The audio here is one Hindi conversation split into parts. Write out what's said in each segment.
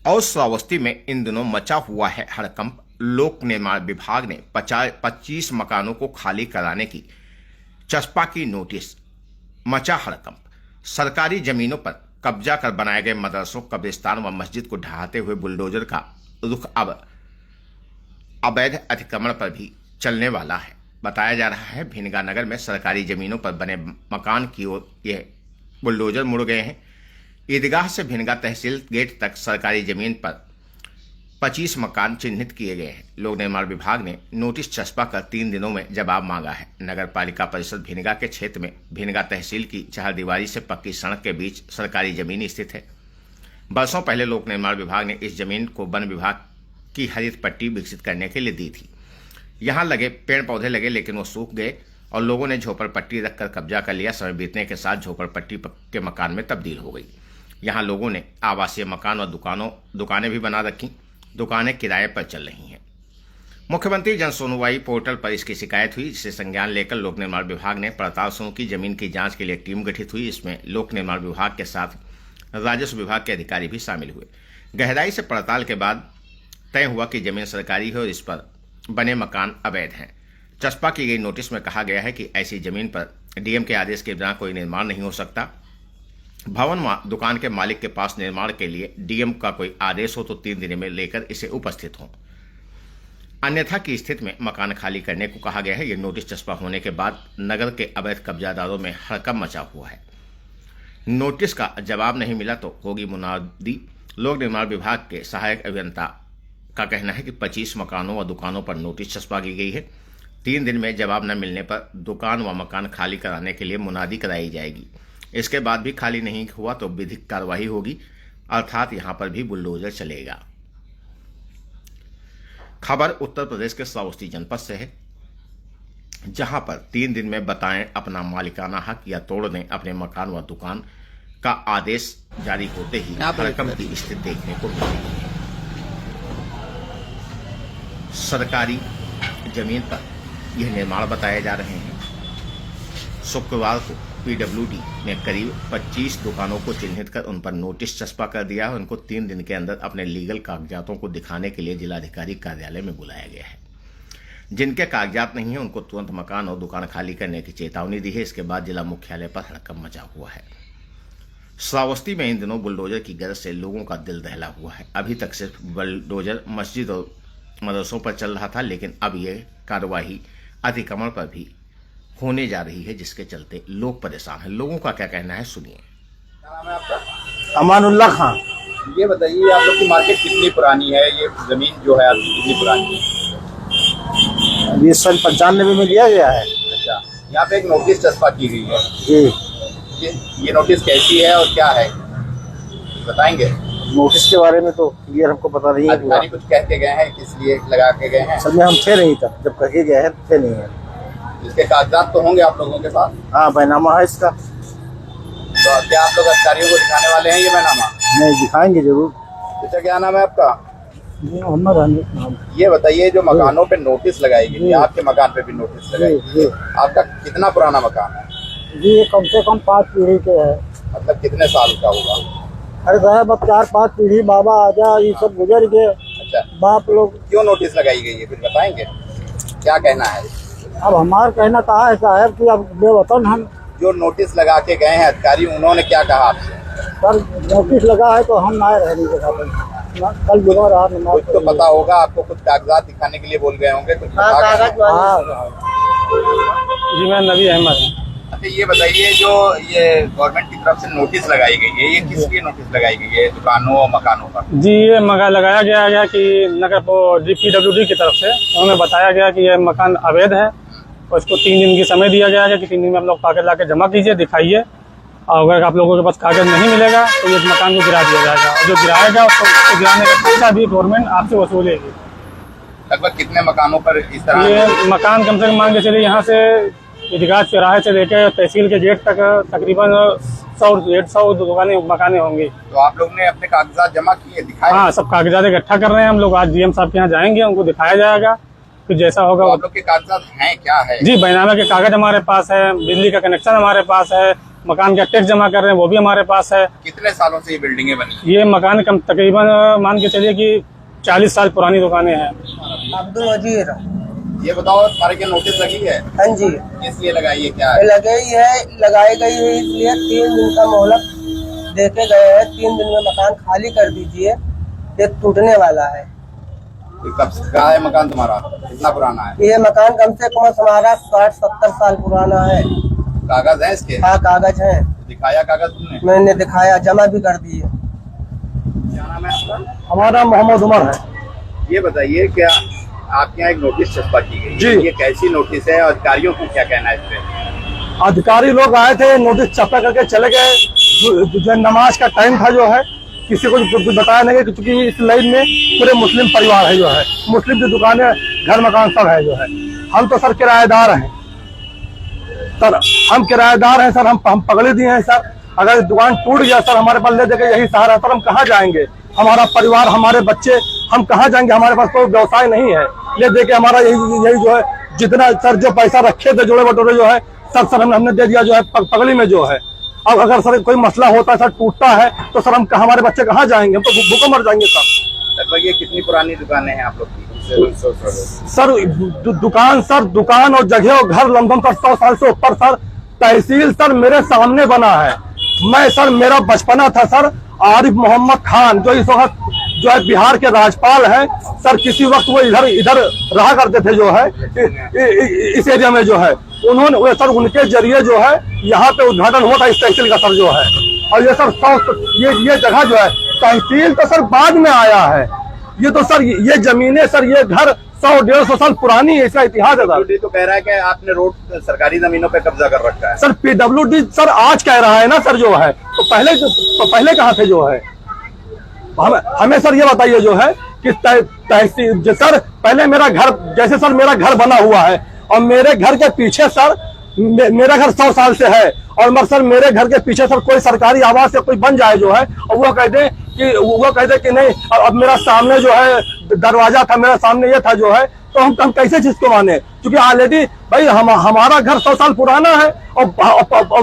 और श्रावस्ती में इन दिनों मचा हुआ है हड़कंप। लोक निर्माण विभाग ने 25 मकानों को खाली कराने की चस्पा की नोटिस, मचा हड़कंप। सरकारी जमीनों पर कब्जा कर बनाए गए मदरसों, कब्रिस्तान व मस्जिद को ढहाते हुए बुलडोजर का रुख अब अवैध अतिक्रमण पर भी चलने वाला है। बताया जा रहा है भिनगा नगर में सरकारी जमीनों पर बने मकान की ओर यह बुलडोजर मुड़ गए हैं। ईदगाह से भिनगा तहसील गेट तक सरकारी जमीन पर 25 मकान चिन्हित किए गए हैं। लोक निर्माण विभाग ने नोटिस चस्पा कर 3 दिनों में जवाब मांगा है। नगर पालिका परिषद भिनगा के क्षेत्र में भिनगा तहसील की चहारदीवारी से पक्की सड़क के बीच सरकारी जमीन स्थित है। बरसों पहले लोक निर्माण विभाग ने इस जमीन को वन विभाग की हरित पट्टी विकसित करने के लिए दी थी। यहाँ लगे पेड़ पौधे लगे, लेकिन वो सूख गए और लोगों ने झोपड़पट्टी रखकर कब्जा कर लिया। समय बीतने के साथ झोपड़पट्टी के मकान में तब्दील हो गई। यहाँ लोगों ने आवासीय मकान और दुकानें भी बना रखी। दुकानें किराए पर चल रही हैं। मुख्यमंत्री जन सुनवाई पोर्टल पर इसकी शिकायत हुई, जिसे संज्ञान लेकर लोक निर्माण विभाग ने पड़ताल शुरू की। जमीन की जांच के लिए टीम गठित हुई। इसमें लोक निर्माण विभाग के साथ राजस्व विभाग के अधिकारी भी शामिल हुए। गहराई से पड़ताल के बाद तय हुआ कि जमीन सरकारी है और इस पर बने मकान अवैध हैं। चस्पा की गई नोटिस में कहा गया है कि ऐसी जमीन पर डीएम के आदेश के बिना कोई निर्माण नहीं हो सकता। भवन दुकान के मालिक के पास निर्माण के लिए डीएम का कोई आदेश हो तो 3 दिन में लेकर इसे उपस्थित हो, अन्यथा की स्थिति में मकान खाली करने को कहा गया है। यह नोटिस चस्पा होने के बाद नगर के अवैध कब्जादारों में हड़कंप मचा हुआ है। नोटिस का जवाब नहीं मिला तो होगी मुनादी। लोक निर्माण विभाग के सहायक अभियंता का कहना है कि 25 मकानों व दुकानों पर नोटिस चस्पा की गई है। 3 दिन में जवाब न मिलने पर दुकान व मकान खाली कराने के लिए मुनादी कराई जाएगी। इसके बाद भी खाली नहीं हुआ तो विधिक कार्रवाई होगी, अर्थात यहां पर भी बुलडोजर चलेगा। खबर उत्तर प्रदेश के श्रावस्ती जनपद से है, जहां पर 3 दिन में बताएं अपना मालिकाना हक या तोड़ दें अपने मकान व दुकान का आदेश जारी होते ही हड़कंप की स्थिति देखने को मिल रही है। सरकारी जमीन पर यह निर्माण बताए जा रहे हैं। शुक्रवार को पीडब्ल्यूडी ने करीब 25 दुकानों को चिन्हित कर उन पर नोटिस चस्पा कर दिया है। उनको 3 दिन के अंदर अपने लीगल कागजातों को दिखाने के लिए जिलाधिकारी कार्यालय में बुलाया गया है। जिनके कागजात नहीं है उनको तुरंत मकान और दुकान खाली करने की चेतावनी दी है। इसके बाद जिला मुख्यालय पर हड़कंप मचा हुआ है। श्रावस्ती में इन दिनों बुलडोजर की गरज से लोगों का दिल दहला हुआ है। अभी तक सिर्फ बुलडोजर मस्जिद और मदरसों पर चल रहा था, लेकिन अब यह कार्यवाही अतिक्रमण पर भी होने जा रही है, जिसके चलते लोग परेशान हैं। लोगों का क्या कहना है, सुनिए। क्या नाम है आपका? अमानुल्ला खान। ये बताइए आप लोग की मार्केट कितनी पुरानी है? ये जमीन जो है आपकी कितनी पुरानी है? ये सन 95 में लिया गया है। अच्छा, यहाँ पे एक नोटिस चस्पा की गई है जी। ये नोटिस कैसी है और क्या है, बताएंगे? नोटिस के बारे में तो क्लियर हमको पता नहीं है। अधिकारी कुछ कह के गए हैं, किस लिए लगा के गए हैं? असल में हम थे नहीं तब, जब कह के गए हैं थे नहीं है। इसके कागजात तो होंगे आप लोगों के पास? हाँ, बैनामा है इसका। तो क्या आप लोग अधिकारियों को दिखाने वाले हैं ये बैनामा? नहीं, दिखाएंगे जरूर। अच्छा, क्या नाम है आपका? मोहम्मद हनीफ नाम। ये बताइए, जो मकानों पे नोटिस लगाई गई, आपके मकान पे भी नोटिस लगाई गई, आपका कितना पुराना मकान है? जी, ये कम से कम 5 पीढ़ी के है। मतलब कितने साल का होगा? अरे साहब, अब 4-5 पीढ़ी बाबा आजा ये सब गुजर गए। अच्छा, बाप लोग। क्यों नोटिस लगाई गई है, कुछ बताएंगे? क्या कहना है? अब हमारा कहना कहा है साहब कि अब बेवतन हम। जो नोटिस लगा के गए हैं अधिकारी, उन्होंने क्या कहा आपसे? सर, नोटिस लगा है तो हम आए रहने के साथ। कल जुमा रहा कुछ तो पता होगा आपको, कुछ कागजात दिखाने के लिए बोल गए होंगे, कुछ जी। मैं नबी अहमद। अच्छा, ये बताइए, जो ये गवर्नमेंट की तरफ से नोटिस लगाई गई है, ये किस लिए नोटिस लगाई गई है दुकानों और मकानों पर? जी, ये लगाया गया है कि नगर पीडब्ल्यूडी की तरफ से उन्होंने बताया गया कि यह मकान अवैध है और इसको 3 दिन की समय दिया गया है कि 3 दिन में आप लोग कागज लाके जमा कीजिए, दिखाइए। और अगर आप लोगों के पास कागज नहीं मिलेगा तो ये मकान को गिरा दिया जाएगा, और जो गिराएगा उसको गिराने का खर्चा भी गवर्नमेंट आपसे वसूलेगी। लगभग कितने मकानों पर इस तरह? ये मकान कम से कम मान के चलिए, यहाँ से ईदगाह चौराहे से लेकर तहसील के गेट तक तकरीबन 100-150 मकानें होंगी। तो आप लोग ने अपने कागजात जमा किए, दिखाए? हाँ, सब कागजात इकट्ठा कर रहे हैं हम लोग। आज डीएम साहब के यहाँ जाएंगे, उनको दिखाया जाएगा, फिर जैसा होगा। तो आप लोग के कागजात हैं, क्या है? जी, बैनामा के कागज हमारे पास है, बिजली का कनेक्शन हमारे पास है, मकान का टैक्स जमा कर रहे हैं, वो भी हमारे पास है। कितने सालों से ये बिल्डिंगें बनी? ये मकान कम तकरीबन मान के चलिए कि 40 साल पुरानी दुकानें हैं। अब्दुल वजीर। ये बताओ, तुम्हारे क्या नोटिस लगी है? हाँ जी, इसलिए लगाई है, क्या है? लगाई गई है इसलिए 3 दिन का मोहलत देके गए हैं। 3 दिन में मकान खाली कर दीजिए, ये टूटने वाला है। ये कब का है मकान तुम्हारा? कितना पुराना है? ये मकान कम से कम हमारा 60-70 साल पुराना है। कागज है इसके? हाँ, कागज है। दिखाया कागज तुमने? मैंने दिखाया, जमा भी कर दिए। क्या नाम है आपका? हमारा मोहम्मद उमर है ये बताइए, क्या आपके यहाँ एक नोटिस छपा की गई? जी। ये कैसी नोटिस है और अधिकारियों को क्या कहना है इस पे? अधिकारी लोग आए थे, नोटिस छपा करके चले गए। जो नमाज का टाइम था जो है, किसी को कुछ बताया नहीं, क्योंकि इस लाइन में पूरे मुस्लिम परिवार है जो है, मुस्लिम की दुकानें, घर मकान सब है जो है। हम तो सर किराएदार हैं सर, हम किराएदार हैं सर, हम पगड़े दिए हैं सर। अगर दुकान टूट गया सर, हमारे पास ले देके यही सहारा सर, हम कहाँ जाएंगे? हमारा परिवार, हमारे बच्चे, हम कहाँ जाएंगे? हमारे पास कोई व्यवसाय नहीं है। ले देके हमारा यही जो है, जितना सर जो पैसा रखे थे जोड़े बटोरे जो है सर हमने दे दिया जो है पगड़ी में जो है। अब अगर सर कोई मसला होता है सर, टूटता है तो सर हमारे बच्चे कहाँ जाएंगे? हम तो भूखे मर जाएंगे सर। लगभग ये कितनी पुरानी दुकानें हैं आप लोग की? सर दुकान और जगह और घर लमसम सर 100 साल से ऊपर सर। तहसील सर मेरे सामने बना है। मैं सर, मेरा बचपना था सर। आरिफ मोहम्मद खान जो इस वक्त जो है बिहार के राज्यपाल हैं सर, किसी वक्त वो इधर रहा करते थे जो है इस एरिया में जो है। उन्होंने सर, उनके जरिए जो है यहाँ पे उद्घाटन हुआ था इस तहसील का सर जो है। और ये सर ये जगह जो है, तहसील तो सर बाद में आया है। ये तो सर ये जमीनें सर, ये घर 100-150 साल पुरानी है, इसका इतिहास है सर। तो कह रहा है कि आपने रोड सरकारी जमीनों पे कब्जा कर रखा है। सर PWD सर आज कह रहा है ना सर जो है, तो पहले कहाँ थे जो है? हमें सर ये बताइए जो है कि तहसील सर, पहले मेरा घर, जैसे सर मेरा घर बना हुआ है और मेरे घर के पीछे सर, मेरा घर 100 साल से है, और सर मेरे घर के पीछे सर कोई सरकारी आवास से कोई बन जाए जो है, और वो कहते कि नहीं, अब मेरा सामने जो है दरवाजा था, मेरा सामने ये था जो है, तो हम कैसे चीज को माने? क्योंकि ऑलरेडी भाई हमारा घर 100 साल पुराना है, और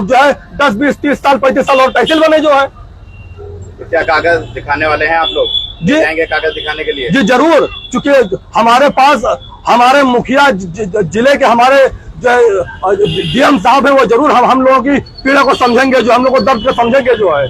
जो है 10-20-30 साल 35 साल और तहसील बने जो है। तो क्या कागज दिखाने वाले हैं आप लोग? जी जाएंगे कागज दिखाने के लिए? जी जरूर, क्योंकि हमारे पास हमारे मुखिया जिले के हमारे DM साहब है, वो जरूर हम लोगों की पीड़ा को समझेंगे, जो हम लोग को दर्द को समझेंगे जो है।